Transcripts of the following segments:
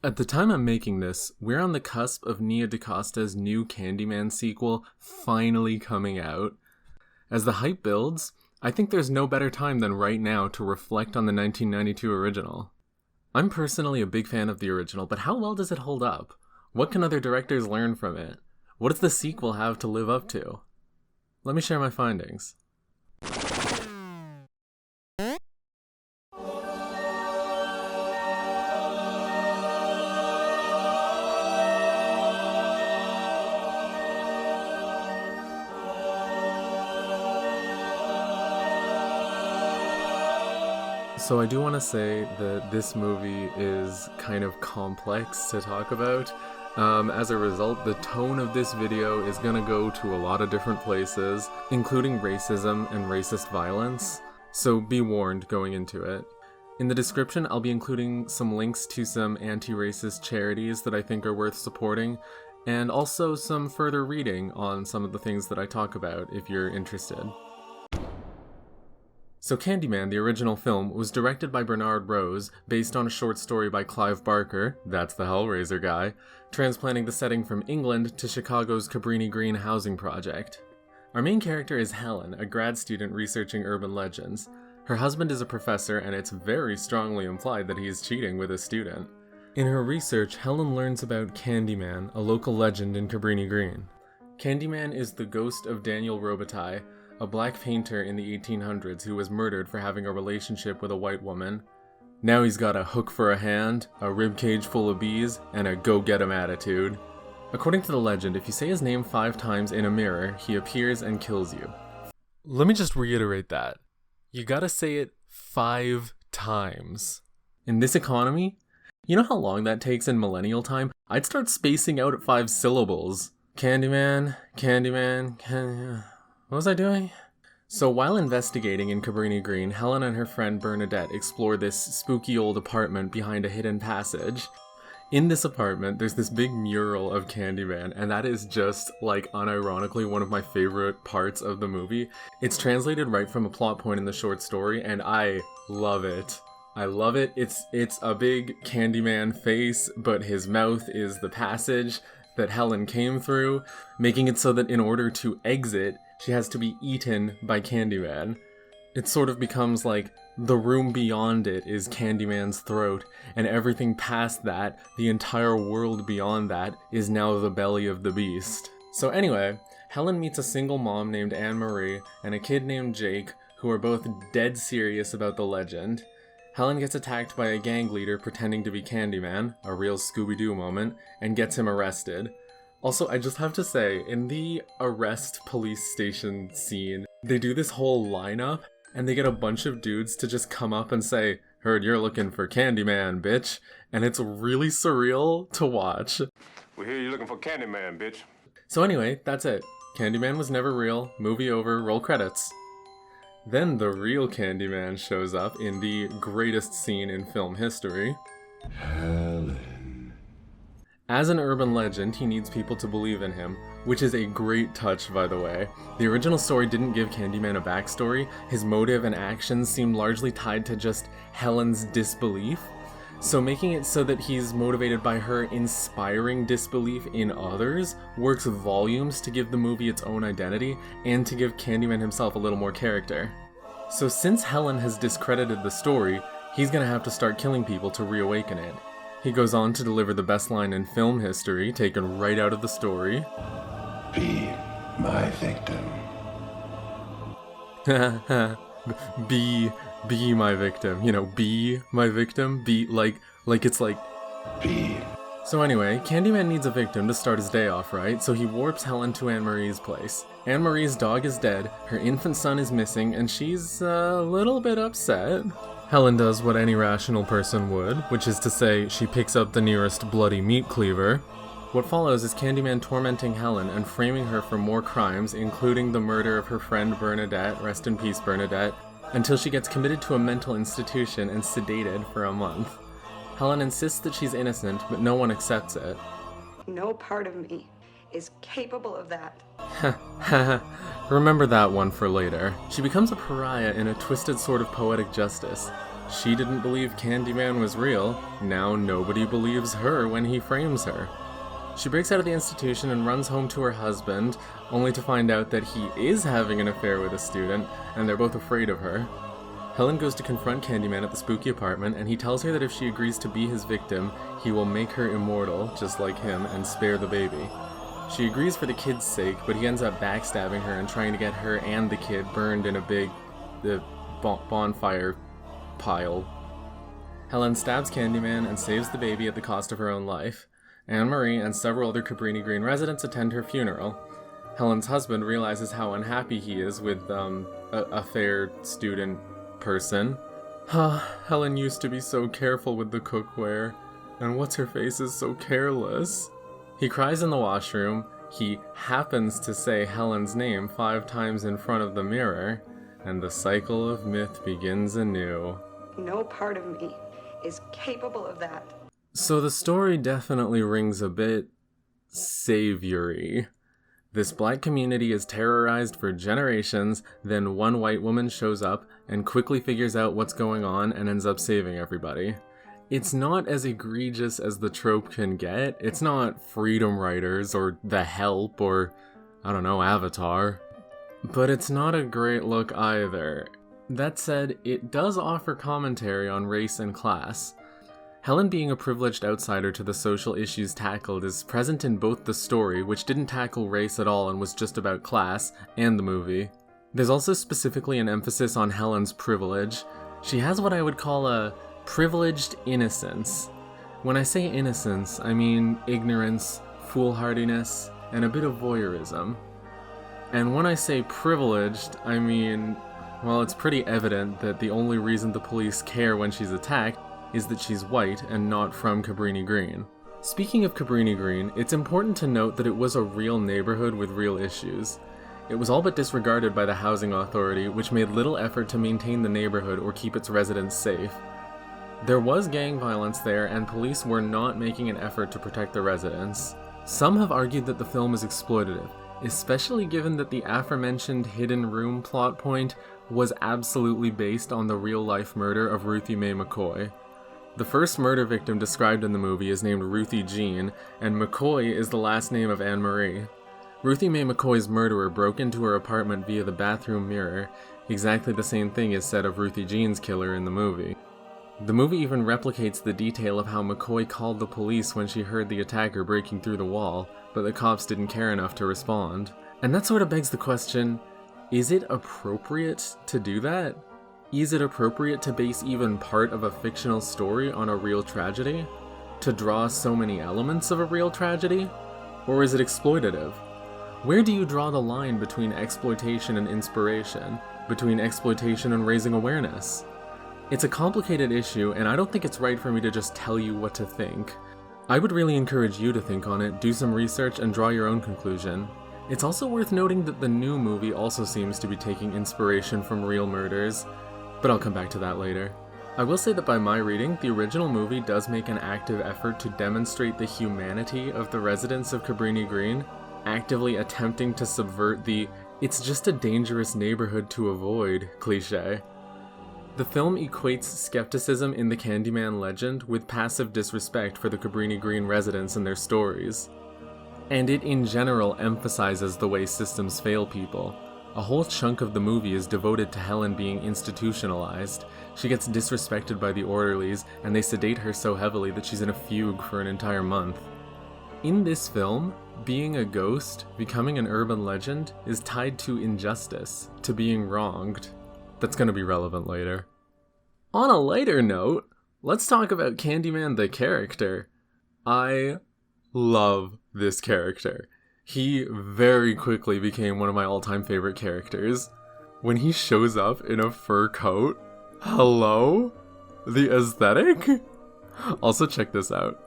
At the time I'm making this, we're on the cusp of Nia DaCosta's new Candyman sequel finally coming out. As the hype builds, I think there's no better time than right now to reflect on the 1992 original. I'm personally a big fan of the original, but how well does it hold up? What can other directors learn from it? What does the sequel have to live up to? Let me share my findings. So I do want to say that this movie is kind of complex to talk about. As a result, the tone of this video is going to go to a lot of different places, including racism and racist violence, so be warned going into it. In the description, I'll be including some links to some anti-racist charities that I think are worth supporting, and also some further reading on some of the things that I talk about if you're interested. So Candyman, the original film, was directed by Bernard Rose, based on a short story by Clive Barker, that's the Hellraiser guy, transplanting the setting from England to Chicago's Cabrini Green housing project. Our main character is Helen, a grad student researching urban legends. Her husband is a professor, and it's very strongly implied that he is cheating with a student. In her research, Helen learns about Candyman, a local legend in Cabrini Green. Candyman is the ghost of Daniel Robitaille, a black painter in the 1800s who was murdered for having a relationship with a white woman. Now he's got a hook for a hand, a ribcage full of bees, and a go-get-em attitude. According to the legend, if you say his name 5 times in a mirror, he appears and kills you. Let me just reiterate that. You gotta say it 5 times. In this economy, you know how long that takes in millennial time? I'd start spacing out at 5 syllables. Candyman, Candyman, Candyman. What was I doing? So while investigating in Cabrini Green, Helen and her friend Bernadette explore this spooky old apartment behind a hidden passage. In this apartment, there's this big mural of Candyman, and that is just, like, unironically one of my favorite parts of the movie. It's translated right from a plot point in the short story, and I love it. I love it. It's a big Candyman face, but his mouth is the passage that Helen came through, making it so that in order to exit, she has to be eaten by Candyman. It sort of becomes like the room beyond it is Candyman's throat, and everything past that, the entire world beyond that, is now the belly of the beast. So anyway, Helen meets a single mom named Anne-Marie and a kid named Jake, who are both dead serious about the legend. Helen gets attacked by a gang leader pretending to be Candyman, a real Scooby-Doo moment, and gets him arrested. Also, I just have to say, in the arrest police station scene, they do this whole lineup, and they get a bunch of dudes to just come up and say, "Heard you're looking for Candyman, bitch," and it's really surreal to watch. We hear you're looking for Candyman, bitch. So anyway, that's it. Candyman was never real, movie over, roll credits. Then the real Candyman shows up in the greatest scene in film history. Helen. As an urban legend, he needs people to believe in him, which is a great touch, by the way. The original story didn't give Candyman a backstory. His motive and actions seemed largely tied to just Helen's disbelief. So making it so that he's motivated by her inspiring disbelief in others works volumes to give the movie its own identity and to give Candyman himself a little more character. So since Helen has discredited the story, he's gonna have to start killing people to reawaken it. He goes on to deliver the best line in film history, taken right out of the story. Be my victim. Be my victim. You know, be my victim. Be like it's like... Be. So anyway, Candyman needs a victim to start his day off, right? So he warps Helen to Anne-Marie's place. Anne-Marie's dog is dead, her infant son is missing, and she's a little bit upset. Helen does what any rational person would, which is to say, she picks up the nearest bloody meat cleaver. What follows is Candyman tormenting Helen and framing her for more crimes, including the murder of her friend Bernadette, rest in peace Bernadette, until she gets committed to a mental institution and sedated for a month. Helen insists that she's innocent, but no one accepts it. No part of me is capable of that. Remember that one for later. She becomes a pariah in a twisted sort of poetic justice. She didn't believe Candyman was real, now nobody believes her when he frames her. She breaks out of the institution and runs home to her husband, only to find out that he is having an affair with a student, and they're both afraid of her. Helen goes to confront Candyman at the spooky apartment, and he tells her that if she agrees to be his victim, he will make her immortal, just like him, and spare the baby. She agrees for the kid's sake, but he ends up backstabbing her and trying to get her and the kid burned in a big bonfire pile. Helen stabs Candyman and saves the baby at the cost of her own life. Anne-Marie and several other Cabrini Green residents attend her funeral. Helen's husband realizes how unhappy he is with a fair student person. Helen used to be so careful with the cookware, and what's-her-face is so careless. He cries in the washroom. He happens to say Helen's name 5 times in front of the mirror, and the cycle of myth begins anew. No part of me is capable of that. So the story definitely rings a bit saviory. This black community is terrorized for generations, then one white woman shows up and quickly figures out what's going on and ends up saving everybody. It's not as egregious as the trope can get. It's not Freedom Writers or The Help or, I don't know, Avatar. But it's not a great look either. That said, it does offer commentary on race and class. Helen being a privileged outsider to the social issues tackled is present in both the story, which didn't tackle race at all and was just about class, and the movie. There's also specifically an emphasis on Helen's privilege. She has what I would call a privileged innocence. When I say innocence, I mean ignorance, foolhardiness, and a bit of voyeurism. And when I say privileged, I mean, well, it's pretty evident that the only reason the police care when she's attacked is that she's white and not from Cabrini Green. Speaking of Cabrini Green, it's important to note that it was a real neighborhood with real issues. It was all but disregarded by the housing authority, which made little effort to maintain the neighborhood or keep its residents safe. There was gang violence there, and police were not making an effort to protect the residents. Some have argued that the film is exploitative, especially given that the aforementioned hidden room plot point was absolutely based on the real-life murder of Ruthie Mae McCoy. The first murder victim described in the movie is named Ruthie Jean, and McCoy is the last name of Anne-Marie. Ruthie Mae McCoy's murderer broke into her apartment via the bathroom mirror, exactly the same thing is said of Ruthie Jean's killer in the movie. The movie even replicates the detail of how McCoy called the police when she heard the attacker breaking through the wall, but the cops didn't care enough to respond. And that sort of begs the question, is it appropriate to do that? Is it appropriate to base even part of a fictional story on a real tragedy? To draw so many elements of a real tragedy? Or is it exploitative? Where do you draw the line between exploitation and inspiration? Between exploitation and raising awareness? It's a complicated issue, and I don't think it's right for me to just tell you what to think. I would really encourage you to think on it, do some research, and draw your own conclusion. It's also worth noting that the new movie also seems to be taking inspiration from real murders, but I'll come back to that later. I will say that by my reading, the original movie does make an active effort to demonstrate the humanity of the residents of Cabrini Green, actively attempting to subvert the "it's just a dangerous neighborhood to avoid" cliché. The film equates skepticism in the Candyman legend with passive disrespect for the Cabrini Green residents and their stories. And it in general emphasizes the way systems fail people. A whole chunk of the movie is devoted to Helen being institutionalized. She gets disrespected by the orderlies, and they sedate her so heavily that she's in a fugue for an entire month. In this film, being a ghost, becoming an urban legend, is tied to injustice, to being wronged. That's gonna be relevant later. On a lighter note, let's talk about Candyman the character. I love this character. He very quickly became one of my all-time favorite characters. When he shows up in a fur coat, hello? The aesthetic? Also, check this out.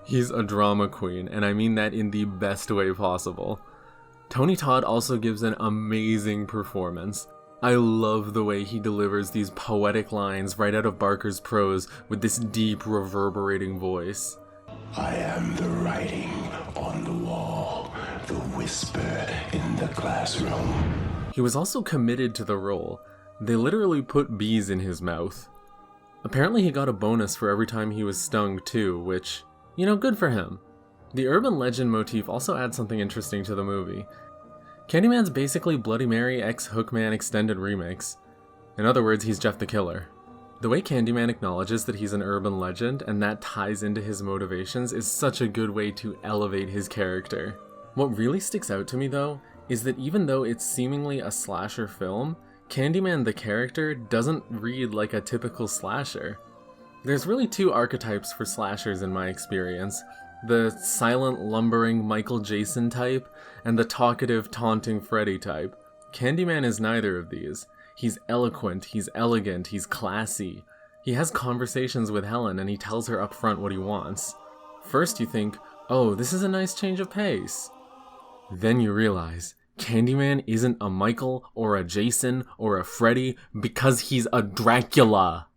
He's a drama queen, and I mean that in the best way possible. Tony Todd also gives an amazing performance. I love the way he delivers these poetic lines right out of Barker's prose with this deep, reverberating voice. I am the writing on the wall, the whisper in the classroom. He was also committed to the role. They literally put bees in his mouth. Apparently he got a bonus for every time he was stung too, which, good for him. The urban legend motif also adds something interesting to the movie. Candyman's basically Bloody Mary x Hookman extended remix. In other words, he's Jeff the Killer. The way Candyman acknowledges that he's an urban legend and that ties into his motivations is such a good way to elevate his character. What really sticks out to me though, is that even though it's seemingly a slasher film, Candyman the character doesn't read like a typical slasher. There's really two archetypes for slashers in my experience. The silent, lumbering Michael Jason type, and the talkative, taunting Freddy type. Candyman is neither of these. He's eloquent, he's elegant, he's classy. He has conversations with Helen and he tells her up front what he wants. First you think, oh, this is a nice change of pace. Then you realize, Candyman isn't a Michael or a Jason or a Freddy because he's a Dracula.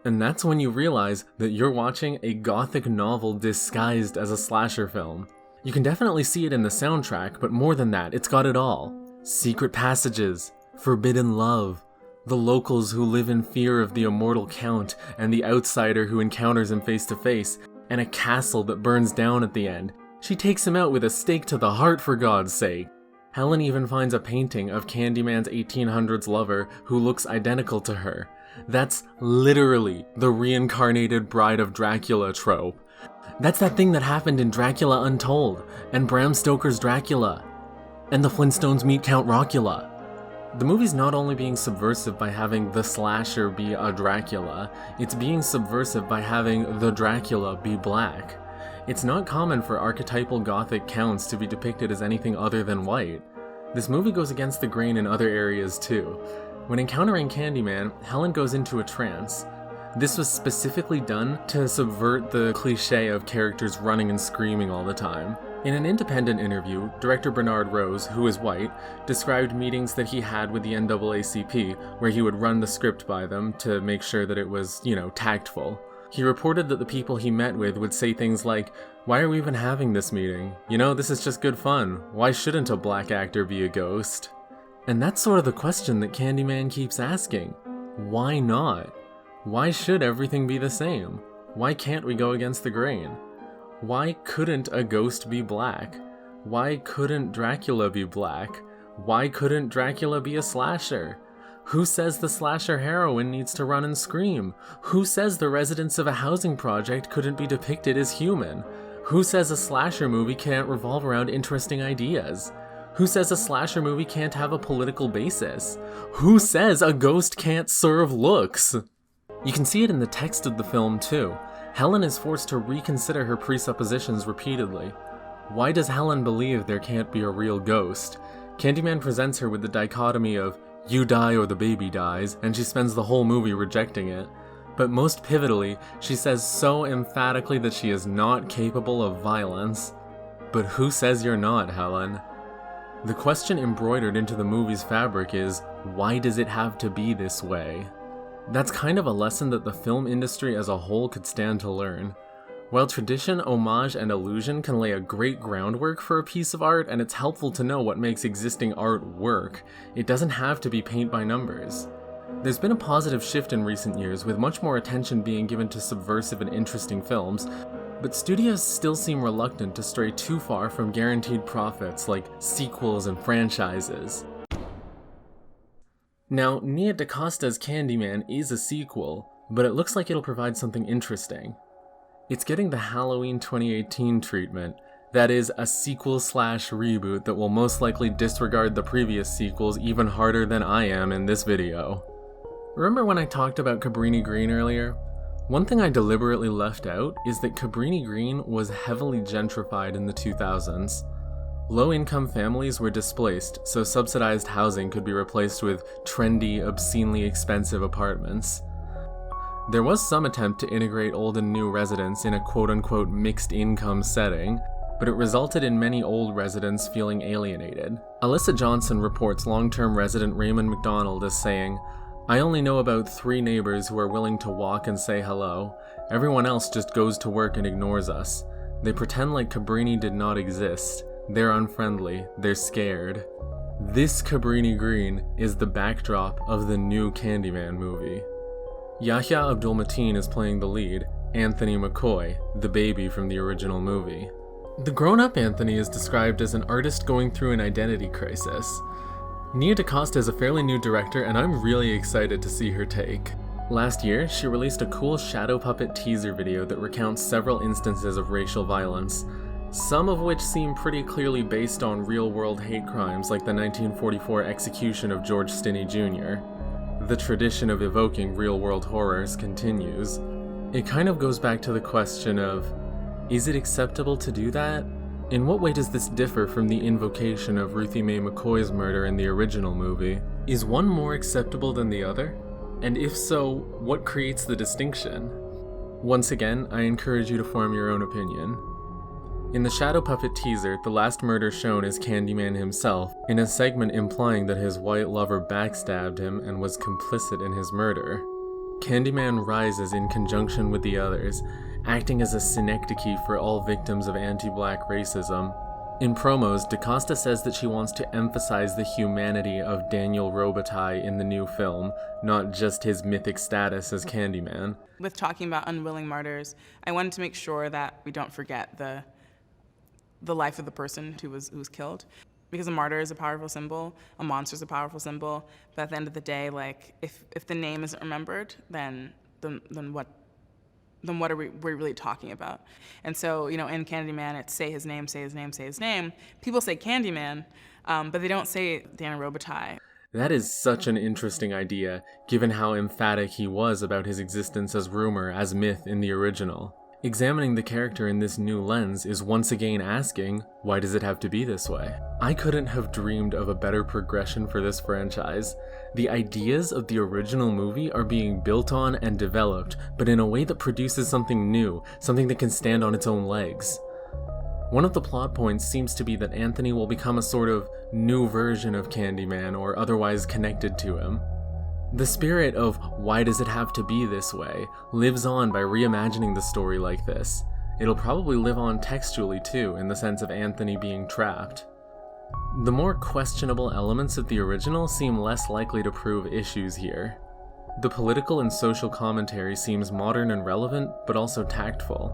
And that's when you realize that you're watching a gothic novel disguised as a slasher film. You can definitely see it in the soundtrack, but more than that, it's got it all. Secret passages, forbidden love, the locals who live in fear of the immortal Count and the outsider who encounters him face to face, and a castle that burns down at the end. She takes him out with a stake to the heart, for God's sake. Helen even finds a painting of Candyman's 1800s lover who looks identical to her. That's literally the reincarnated Bride of Dracula trope. That's that thing that happened in Dracula Untold, and Bram Stoker's Dracula, and the Flintstones meet Count Rockula. The movie's not only being subversive by having the slasher be a Dracula, it's being subversive by having the Dracula be black. It's not common for archetypal gothic counts to be depicted as anything other than white. This movie goes against the grain in other areas too. When encountering Candyman, Helen goes into a trance. This was specifically done to subvert the cliche of characters running and screaming all the time. In an independent interview, director Bernard Rose, who is white, described meetings that he had with the NAACP, where he would run the script by them to make sure that it was, tactful. He reported that the people he met with would say things like, "Why are we even having this meeting? This is just good fun. Why shouldn't a black actor be a ghost?" And that's sort of the question that Candyman keeps asking. Why not? Why should everything be the same? Why can't we go against the grain? Why couldn't a ghost be black? Why couldn't Dracula be black? Why couldn't Dracula be a slasher? Who says the slasher heroine needs to run and scream? Who says the residents of a housing project couldn't be depicted as human? Who says a slasher movie can't revolve around interesting ideas? Who says a slasher movie can't have a political basis? Who says a ghost can't serve looks? You can see it in the text of the film too. Helen is forced to reconsider her presuppositions repeatedly. Why does Helen believe there can't be a real ghost? Candyman presents her with the dichotomy of you die or the baby dies, and she spends the whole movie rejecting it. But most pivotally, she says so emphatically that she is not capable of violence. But who says you're not, Helen? The question embroidered into the movie's fabric is, why does it have to be this way? That's kind of a lesson that the film industry as a whole could stand to learn. While tradition, homage, and illusion can lay a great groundwork for a piece of art, and it's helpful to know what makes existing art work, it doesn't have to be paint by numbers. There's been a positive shift in recent years, with much more attention being given to subversive and interesting films, but studios still seem reluctant to stray too far from guaranteed profits like sequels and franchises. Now, Nia DaCosta's Candyman is a sequel, but it looks like it'll provide something interesting. It's getting the Halloween 2018 treatment, that is, a sequel/reboot that will most likely disregard the previous sequels even harder than I am in this video. Remember when I talked about Cabrini Green earlier? One thing I deliberately left out is that Cabrini Green was heavily gentrified in the 2000s. Low-income families were displaced, so subsidized housing could be replaced with trendy, obscenely expensive apartments. There was some attempt to integrate old and new residents in a quote-unquote mixed-income setting, but it resulted in many old residents feeling alienated. Alyssa Johnson reports long-term resident Raymond McDonald as saying, "I only know about 3 neighbors who are willing to walk and say hello. Everyone else just goes to work and ignores us. They pretend like Cabrini did not exist. They're unfriendly. They're scared." This Cabrini Green is the backdrop of the new Candyman movie. Yahya Abdul-Mateen is playing the lead, Anthony McCoy, the baby from the original movie. The grown-up Anthony is described as an artist going through an identity crisis. Nia DaCosta is a fairly new director, and I'm really excited to see her take. Last year, she released a cool shadow puppet teaser video that recounts several instances of racial violence, some of which seem pretty clearly based on real-world hate crimes like the 1944 execution of George Stinney Jr. The tradition of evoking real-world horrors continues. It kind of goes back to the question of, is it acceptable to do that? In what way does this differ from the invocation of Ruthie Mae McCoy's murder in the original movie? Is one more acceptable than the other? And if so, what creates the distinction? Once again, I encourage you to form your own opinion. In the Shadow Puppet teaser, the last murder shown is Candyman himself, in a segment implying that his white lover backstabbed him and was complicit in his murder. Candyman rises in conjunction with the others, acting as a synecdoche for all victims of anti-black racism. In promos, DaCosta says that she wants to emphasize the humanity of Daniel Robitaille in the new film, not just his mythic status as Candyman. With talking about unwilling martyrs, I wanted to make sure that we don't forget the life of the person who was killed. Because a martyr is a powerful symbol, a monster is a powerful symbol, but at the end of the day, like, if the name isn't remembered, then what are we really talking about? And so, you know, in Candyman, it's say his name, say his name, say his name. People say Candyman, but they don't say Daniel Robitaille. That is such an interesting idea, given how emphatic he was about his existence as rumor, as myth in the original. Examining the character in this new lens is once again asking, why does it have to be this way? I couldn't have dreamed of a better progression for this franchise. The ideas of the original movie are being built on and developed, but in a way that produces something new, something that can stand on its own legs. One of the plot points seems to be that Anthony will become a sort of new version of Candyman or otherwise connected to him. The spirit of why does it have to be this way lives on by reimagining the story like this. It'll probably live on textually too, in the sense of Anthony being trapped. The more questionable elements of the original seem less likely to prove issues here. The political and social commentary seems modern and relevant, but also tactful.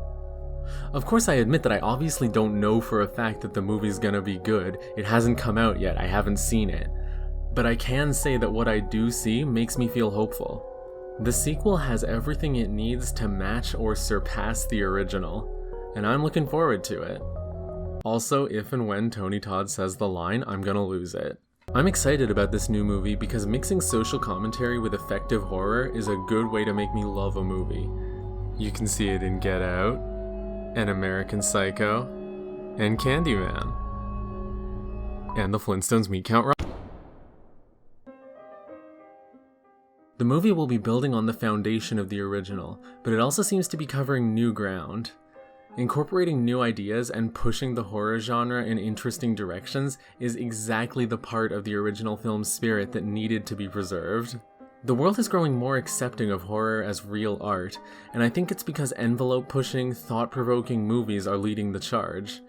Of course, I admit that I obviously don't know for a fact that the movie's gonna be good. It hasn't come out yet, I haven't seen it. But I can say that what I do see makes me feel hopeful. The sequel has everything it needs to match or surpass the original, and I'm looking forward to it. Also, if and when Tony Todd says the line, I'm gonna lose it. I'm excited about this new movie because mixing social commentary with effective horror is a good way to make me love a movie. You can see it in Get Out, and American Psycho, and Candyman, and the Flintstones Meat Count Rock. The movie will be building on the foundation of the original, but it also seems to be covering new ground. Incorporating new ideas and pushing the horror genre in interesting directions is exactly the part of the original film's spirit that needed to be preserved. The world is growing more accepting of horror as real art, and I think it's because envelope-pushing, thought-provoking movies are leading the charge.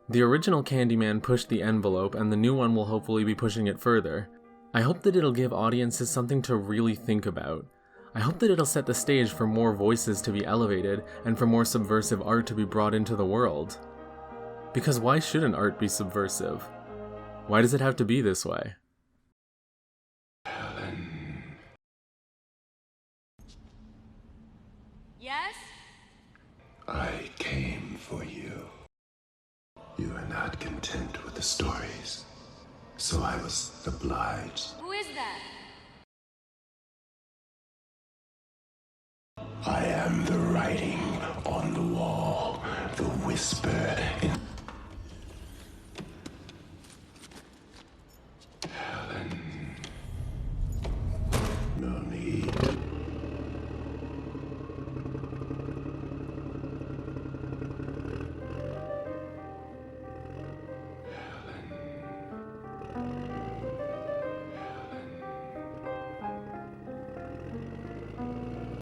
The original Candyman pushed the envelope, and the new one will hopefully be pushing it further. I hope that it'll give audiences something to really think about. I hope that it'll set the stage for more voices to be elevated and for more subversive art to be brought into the world. Because why shouldn't art be subversive? Why does it have to be this way? Helen. Yes? I came for you. You are not content with the stories, so I was obliged. Who is that? I am the writing on the wall, the whisper